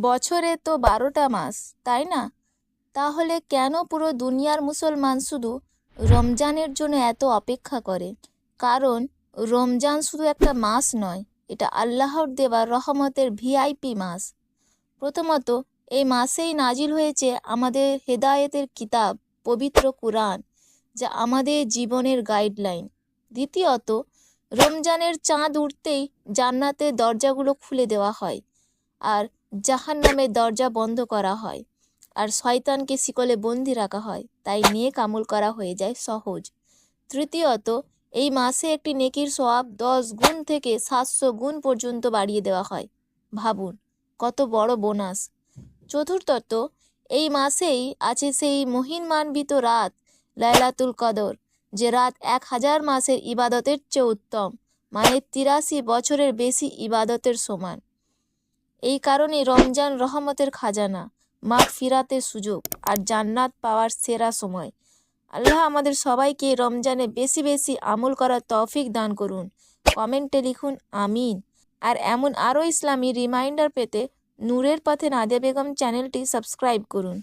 বছরে তো 12টা মাস, তাই না? তাহলে কেন পুরো দুনিয়ার মুসলমান শুধু রমজানের জন্য এত অপেক্ষা করে? কারণ রমজান শুধু একটা মাস নয়, এটা আল্লাহর দেওয়া রহমতের ভিআইপি মাস। প্রথমত, এই মাসেই নাজিল হয়েছে আমাদের হেদায়েতের কিতাব, পবিত্র কুরআন, যা আমাদের জীবনের গাইডলাইন। দ্বিতীয়ত, রমজানের চাঁদ উঠতেই জান্নাতের দরজাগুলো খুলে দেওয়া হয়, আর জাহান্নামের দরজা বন্ধ করা হয়, আর শয়তানকে শিকলে বন্দি রাখা হয়, তাই নেক আমল করা হয়ে যায় সহজ। তৃতীয়ত, এই মাসে একটি নেকির সওয়াব 10 গুণ থেকে 700 গুণ পর্যন্ত বাড়িয়ে দেওয়া হয়। ভাবুন, কত বড় বোনাস। চতুর্থত, এই মাসেই আছে সেই মহিমান্বিত রাত লাইলাতুল কদর, যে রাত 1000 মাসের ইবাদতের চেয়ে উত্তম, মানে 83 বছরের বেশি ইবাদতের সমান। এই কারণে রমজান রহমতের খাজানা, মাগফিরাতের সুযোগ, আর জান্নাত পাওয়ার সেরা সময়। আল্লাহ আমাদের সবাইকে রমজানে বেশি বেশি আমল করার তৌফিক দান করুন। কমেন্টে লিখুন আমিন। আর এমন আরও ইসলামী রিমাইন্ডার পেতে নূরের পথে নাদিয়া বেগম চ্যানেলটি সাবস্ক্রাইব করুন।